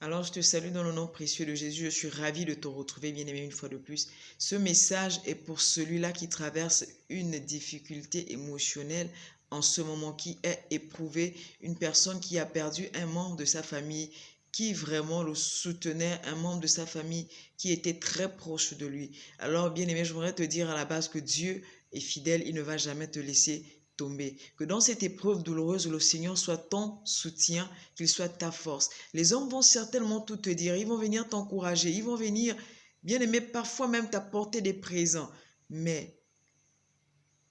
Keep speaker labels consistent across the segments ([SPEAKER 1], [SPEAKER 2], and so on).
[SPEAKER 1] Alors, je te salue dans le nom précieux de Jésus. Je suis ravie de te retrouver, bien-aimé, une fois de plus. Ce message est pour celui-là qui traverse une difficulté émotionnelle en ce moment, qui est éprouvé, une personne qui a perdu un membre de sa famille, qui vraiment le soutenait, un membre de sa famille qui était très proche de lui. Alors, bien-aimé, je voudrais te dire à la base que Dieu est fidèle, il ne va jamais te laisser tomber. Que dans cette épreuve douloureuse, le Seigneur soit ton soutien, qu'il soit ta force. Les hommes vont certainement tout te dire, ils vont venir t'encourager, ils vont venir, bien aimé, parfois même t'apporter des présents. Mais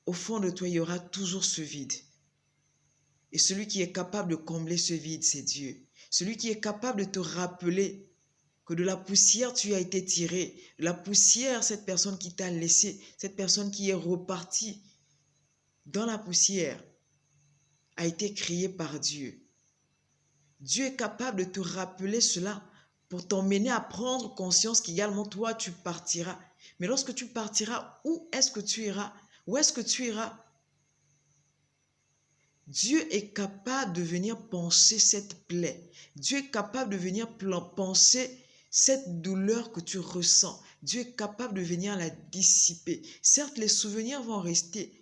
[SPEAKER 1] au fond de toi, il y aura toujours ce vide. Et celui qui est capable de combler ce vide, c'est Dieu. Celui qui est capable de te rappeler que de la poussière tu as été tiré, de la poussière, cette personne qui t'a laissé, cette personne qui est repartie dans la poussière, a été créée par Dieu. Dieu est capable de te rappeler cela pour t'emmener à prendre conscience qu'également toi, tu partiras. Mais lorsque tu partiras, où est-ce que tu iras? Où est-ce que tu iras? Dieu est capable de venir penser cette plaie. Dieu est capable de venir penser cette douleur que tu ressens. Dieu est capable de venir la dissiper. Certes, les souvenirs vont rester,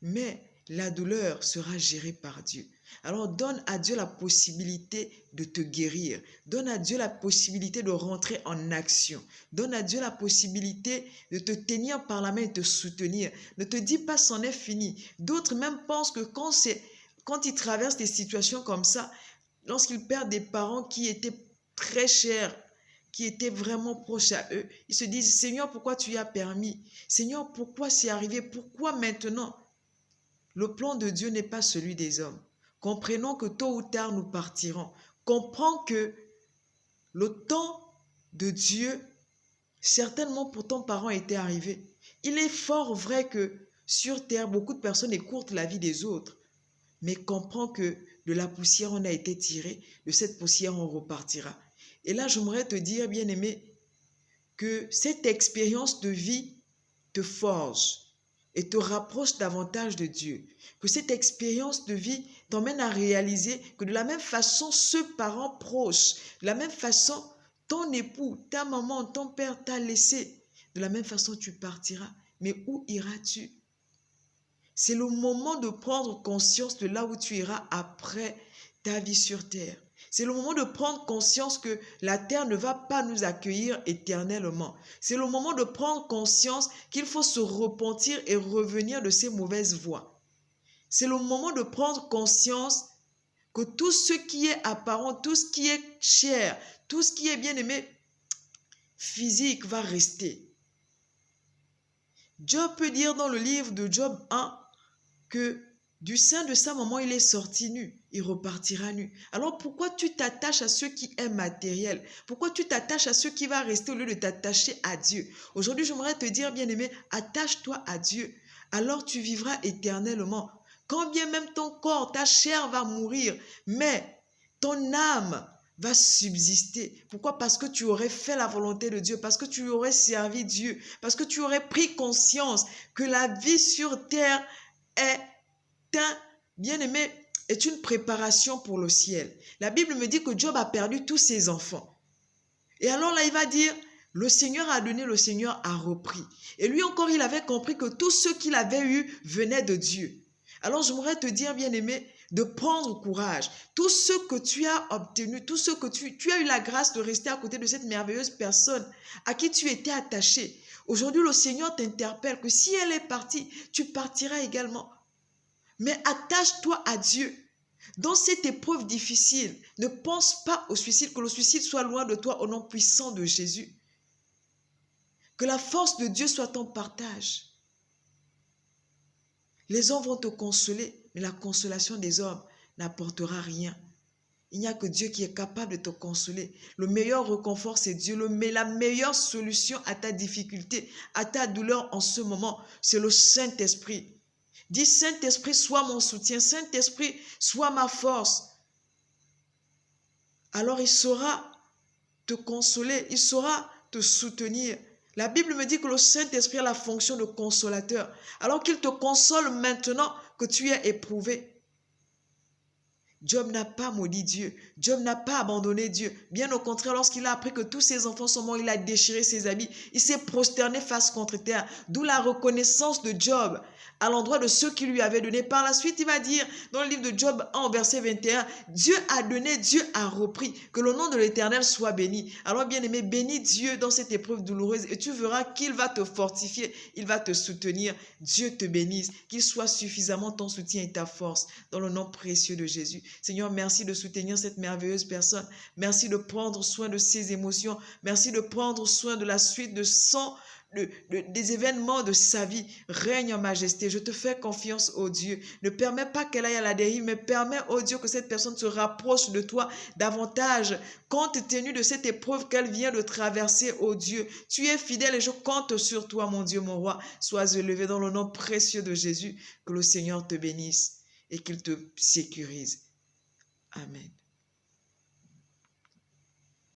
[SPEAKER 1] mais la douleur sera gérée par Dieu. Alors donne à Dieu la possibilité de te guérir. Donne à Dieu la possibilité de rentrer en action. Donne à Dieu la possibilité de te tenir par la main et te soutenir. Ne te dis pas c'en est fini. D'autres même pensent que quand ils traversent des situations comme ça, lorsqu'ils perdent des parents qui étaient très chers, qui étaient vraiment proches à eux, ils se disent, Seigneur, pourquoi tu y as permis? Seigneur, pourquoi c'est arrivé? Pourquoi maintenant? Le plan de Dieu n'est pas celui des hommes. Comprenons que tôt ou tard, nous partirons. Comprends que le temps de Dieu, certainement pour ton parent, était arrivé. Il est fort vrai que sur terre, beaucoup de personnes écourtent la vie des autres. Mais comprends que de la poussière, on a été tiré, de cette poussière, on repartira. Et là, j'aimerais te dire, bien-aimé, que cette expérience de vie te forge et te rapproche davantage de Dieu. Que cette expérience de vie t'emmène à réaliser que de la même façon, ce parent proche, de la même façon, ton époux, ta maman, ton père t'a laissé, de la même façon, tu partiras. Mais où iras-tu? C'est le moment de prendre conscience de là où tu iras après ta vie sur terre. C'est le moment de prendre conscience que la terre ne va pas nous accueillir éternellement. C'est le moment de prendre conscience qu'il faut se repentir et revenir de ces mauvaises voies. C'est le moment de prendre conscience que tout ce qui est apparent, tout ce qui est cher, tout ce qui est bien-aimé, physique va rester. Job peut dire dans le livre de Job 1 que du sein de sa maman, il est sorti nu, il repartira nu. Alors pourquoi tu t'attaches à ce qui est matériel? Pourquoi tu t'attaches à ce qui va rester au lieu de t'attacher à Dieu? Aujourd'hui, j'aimerais te dire, bien-aimé, attache-toi à Dieu. Alors tu vivras éternellement. Quand bien même ton corps, ta chair va mourir, mais ton âme va subsister. Pourquoi? Parce que tu aurais fait la volonté de Dieu, parce que tu aurais servi Dieu, parce que tu aurais pris conscience que la vie sur terre bien-aimé, est une préparation pour le ciel. La Bible me dit que Job a perdu tous ses enfants. Et alors là, il va dire, le Seigneur a donné, le Seigneur a repris. Et lui encore, il avait compris que tout ce qu'il avait eu venait de Dieu. Alors j'aimerais te dire, bien-aimé, de prendre courage. Tout ce que tu as obtenu, tout ce que tu as eu la grâce de rester à côté de cette merveilleuse personne à qui tu étais attaché. Aujourd'hui, le Seigneur t'interpelle que si elle est partie, tu partiras également. Mais attache-toi à Dieu. Dans cette épreuve difficile, ne pense pas au suicide, que le suicide soit loin de toi au nom puissant de Jésus. Que la force de Dieu soit ton partage. Les hommes vont te consoler, mais la consolation des hommes n'apportera rien. Il n'y a que Dieu qui est capable de te consoler. Le meilleur réconfort, c'est Dieu. La meilleure solution à ta difficulté, à ta douleur en ce moment, c'est le Saint-Esprit. Dis, Saint-Esprit, sois mon soutien. Saint-Esprit, sois ma force. Alors il saura te consoler, il saura te soutenir. La Bible me dit que le Saint-Esprit a la fonction de consolateur. Alors qu'il te console maintenant que tu es éprouvé. Job n'a pas maudit Dieu. Job n'a pas abandonné Dieu. Bien au contraire, lorsqu'il a appris que tous ses enfants sont morts, il a déchiré ses habits. Il s'est prosterné face contre terre. D'où la reconnaissance de Job à l'endroit de ceux qui lui avaient donné. Par la suite, il va dire dans le livre de Job 1, verset 21, Dieu a donné, Dieu a repris. Que le nom de l'Éternel soit béni. Alors bien aimé, bénis Dieu dans cette épreuve douloureuse et tu verras qu'il va te fortifier, il va te soutenir. Dieu te bénisse, qu'il soit suffisamment ton soutien et ta force dans le nom précieux de Jésus. Seigneur, merci de soutenir cette merveilleuse personne. Merci de prendre soin de ses émotions. Merci de prendre soin de la suite de des événements de sa vie. Règne en majesté. Je te fais confiance, oh Dieu. Ne permets pas qu'elle aille à la dérive, mais permets, oh Dieu, que cette personne se rapproche de toi davantage, compte tenu de cette épreuve qu'elle vient de traverser, oh Dieu. Tu es fidèle et je compte sur toi, mon Dieu, mon roi. Sois élevé dans le nom précieux de Jésus. Que le Seigneur te bénisse et qu'il te sécurise. Amen.